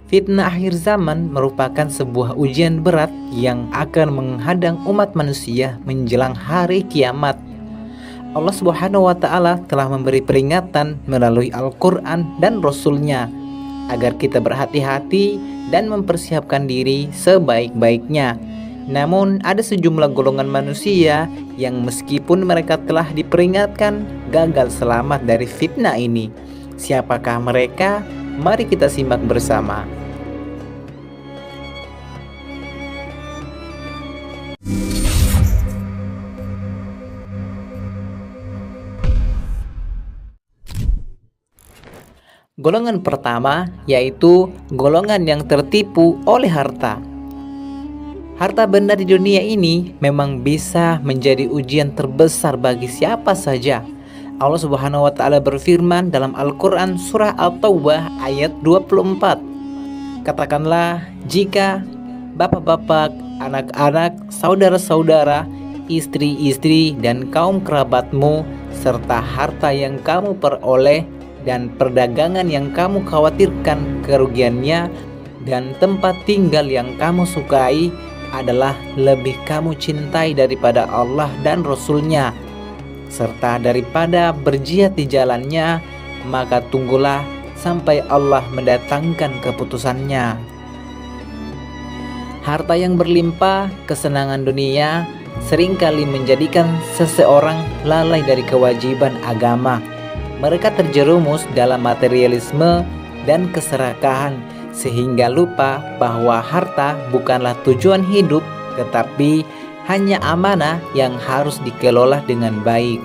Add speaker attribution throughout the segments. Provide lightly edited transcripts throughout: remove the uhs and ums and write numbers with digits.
Speaker 1: Fitnah akhir zaman merupakan sebuah ujian berat yang akan menghadang umat manusia menjelang hari kiamat. Allah Subhanahu wa Ta'ala telah memberi peringatan melalui Al-Quran dan Rasul-Nya agar kita berhati-hati dan mempersiapkan diri sebaik-baiknya. Namun ada sejumlah golongan manusia yang meskipun mereka telah diperingatkan, gagal selamat dari fitnah ini. Siapakah mereka? Mari kita simak bersama. Golongan pertama yaitu golongan yang tertipu oleh harta. Harta benda di dunia ini memang bisa menjadi ujian terbesar bagi siapa saja. Allah Subhanahu wa Ta'ala berfirman dalam Al-Quran surah At-Taubah ayat 24. Katakanlah, jika bapak-bapak, anak-anak, saudara-saudara, istri-istri dan kaum kerabatmu serta harta yang kamu peroleh dan perdagangan yang kamu khawatirkan kerugiannya dan tempat tinggal yang kamu sukai adalah lebih kamu cintai daripada Allah dan Rasul-Nya serta daripada berjihad di jalannya, maka tunggulah sampai Allah mendatangkan keputusannya. Harta yang berlimpah, kesenangan dunia seringkali menjadikan seseorang lalai dari kewajiban agama. Mereka terjerumus dalam materialisme dan keserakahan sehingga lupa bahwa harta bukanlah tujuan hidup, tetapi hanya amanah yang harus dikelola dengan baik.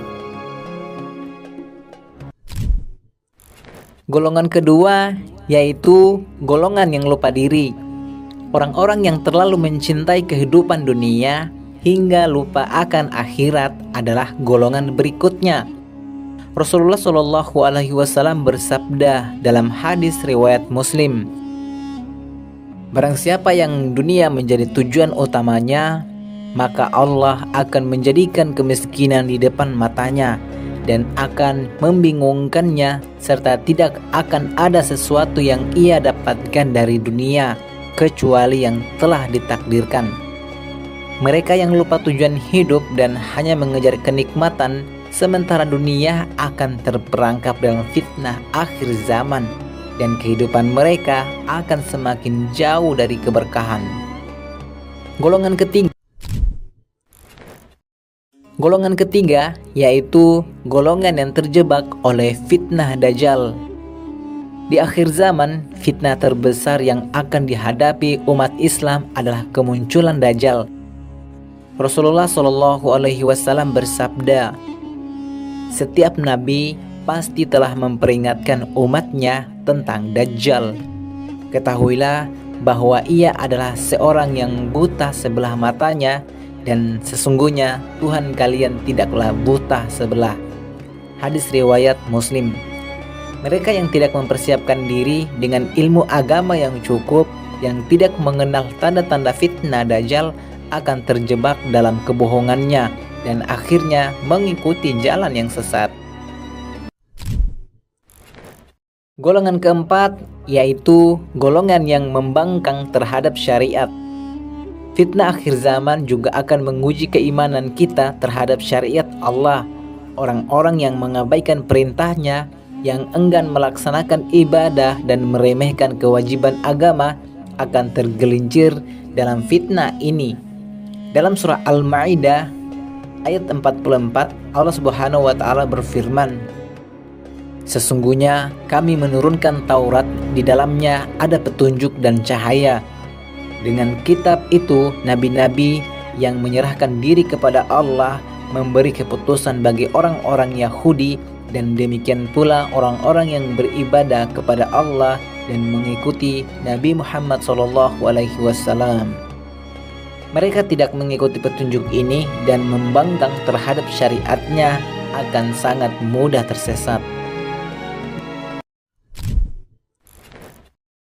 Speaker 1: Golongan kedua yaitu golongan yang lupa diri. Orang-orang yang terlalu mencintai kehidupan dunia hingga lupa akan akhirat adalah golongan berikutnya. Rasulullah Shallallahu Alaihi Wasallam bersabda dalam hadis riwayat Muslim, barang siapa yang dunia menjadi tujuan utamanya, maka Allah akan menjadikan kemiskinan di depan matanya dan akan membingungkannya, serta tidak akan ada sesuatu yang ia dapatkan dari dunia kecuali yang telah ditakdirkan. Mereka yang lupa tujuan hidup dan hanya mengejar kenikmatan, sementara dunia akan terperangkap dalam fitnah akhir zaman dan kehidupan mereka akan semakin jauh dari keberkahan. Golongan ketiga yaitu golongan yang terjebak oleh fitnah Dajjal. Di akhir zaman, fitnah terbesar yang akan dihadapi umat Islam adalah kemunculan Dajjal. Rasulullah Shallallahu Alaihi Wasallam bersabda, setiap nabi pasti telah memperingatkan umatnya tentang Dajjal. Ketahuilah bahwa ia adalah seorang yang buta sebelah matanya, dan sesungguhnya Tuhan kalian tidaklah buta sebelah. Hadis riwayat Muslim. Mereka yang tidak mempersiapkan diri dengan ilmu agama yang cukup, yang tidak mengenal tanda-tanda fitnah Dajjal, akan terjebak dalam kebohongannya dan akhirnya mengikuti jalan yang sesat. Golongan keempat yaitu golongan yang membangkang terhadap syariat. Fitnah akhir zaman juga akan menguji keimanan kita terhadap syariat Allah. Orang-orang yang mengabaikan perintahnya, yang enggan melaksanakan ibadah dan meremehkan kewajiban agama akan tergelincir dalam fitnah ini. Dalam surah Al-Ma'idah ayat 44, Allah Subhanahu wa Ta'ala berfirman, sesungguhnya kami menurunkan Taurat, di dalamnya ada petunjuk dan cahaya. Dengan kitab itu, nabi-nabi yang menyerahkan diri kepada Allah memberi keputusan bagi orang-orang Yahudi, dan demikian pula orang-orang yang beribadah kepada Allah dan mengikuti Nabi Muhammad SAW. Mereka tidak mengikuti petunjuk ini dan membangkang terhadap syariatnya, akan sangat mudah tersesat.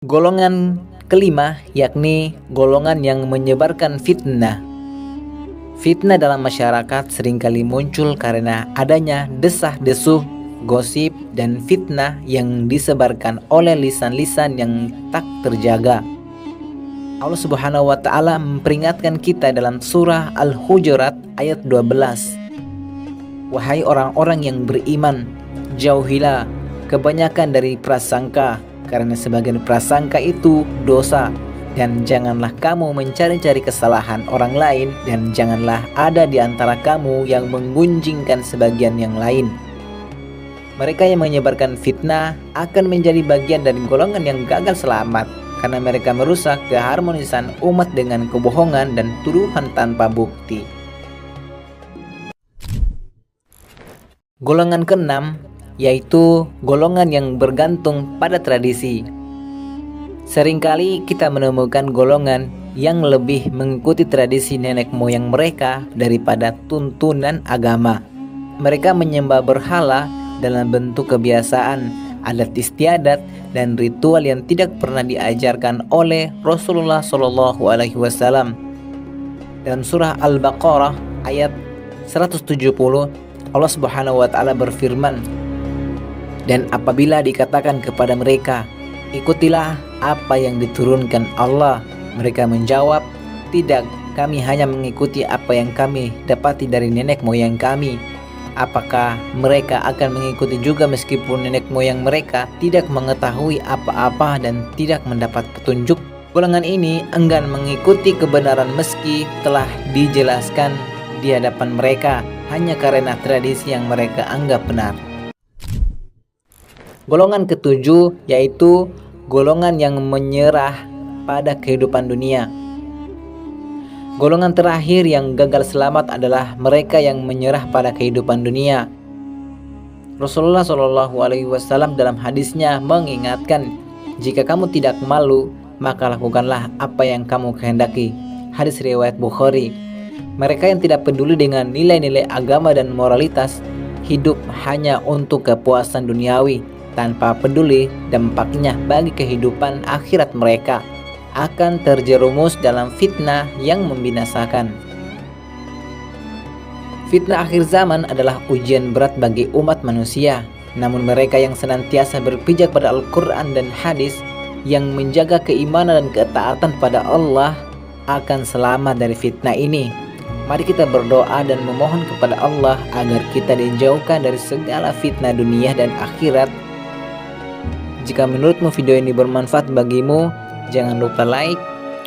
Speaker 1: Golongan kelima yakni golongan yang menyebarkan fitnah. Fitnah dalam masyarakat seringkali muncul karena adanya desah-desuh gosip, dan fitnah yang disebarkan oleh lisan-lisan yang tak terjaga. Allah Subhanahu wa taala memperingatkan kita dalam surah Al-Hujurat ayat 12. Wahai orang-orang yang beriman, jauhilah kebanyakan dari prasangka, karena sebagian prasangka itu dosa. Dan janganlah kamu mencari-cari kesalahan orang lain, dan janganlah ada di antara kamu yang menggunjingkan sebagian yang lain. Mereka yang menyebarkan fitnah akan menjadi bagian dari golongan yang gagal selamat, karena mereka merusak keharmonisan umat dengan kebohongan dan tuduhan tanpa bukti. Golongan keenam yaitu golongan yang bergantung pada tradisi. Seringkali kita menemukan golongan yang lebih mengikuti tradisi nenek moyang mereka daripada tuntunan agama. Mereka menyembah berhala dalam bentuk kebiasaan, adat istiadat, dan ritual yang tidak pernah diajarkan oleh Rasulullah SAW. Dalam surah Al-Baqarah ayat 170, Allah Subhanahu wa taala berfirman, "Dan apabila dikatakan kepada mereka, ikutilah apa yang diturunkan Allah, mereka menjawab, tidak, kami hanya mengikuti apa yang kami dapati dari nenek moyang kami." Apakah mereka akan mengikuti juga meskipun nenek moyang mereka tidak mengetahui apa-apa dan tidak mendapat petunjuk? Golongan ini enggan mengikuti kebenaran meski telah dijelaskan di hadapan mereka hanya karena tradisi yang mereka anggap benar. Golongan ketujuh yaitu golongan yang menyerah pada kehidupan dunia. Golongan terakhir yang gagal selamat adalah mereka yang menyerah pada kehidupan dunia. Rasulullah SAW dalam hadisnya mengingatkan, jika kamu tidak malu, maka lakukanlah apa yang kamu kehendaki. Hadis riwayat Bukhari. Mereka yang tidak peduli dengan nilai-nilai agama dan moralitas, hidup hanya untuk kepuasan duniawi, tanpa peduli dampaknya bagi kehidupan akhirat mereka, akan terjerumus dalam fitnah yang membinasakan. Fitnah akhir zaman adalah ujian berat bagi umat manusia. Namun mereka yang senantiasa berpijak pada Al-Quran dan hadis, yang menjaga keimanan dan ketaatan pada Allah, akan selamat dari fitnah ini. Mari kita berdoa dan memohon kepada Allah agar kita dijauhkan dari segala fitnah dunia dan akhirat. Jika menurutmu video ini bermanfaat bagimu, jangan lupa like,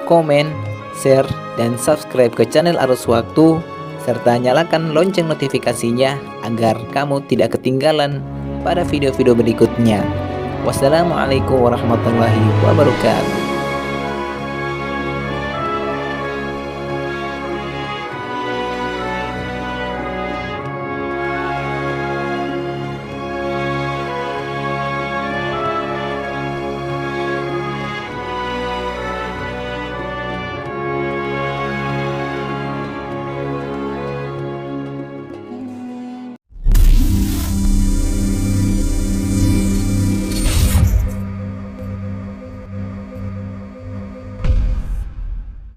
Speaker 1: komen, share, dan subscribe ke channel Arus Waktu, serta nyalakan lonceng notifikasinya agar kamu tidak ketinggalan pada video-video berikutnya. Wassalamualaikum warahmatullahi wabarakatuh.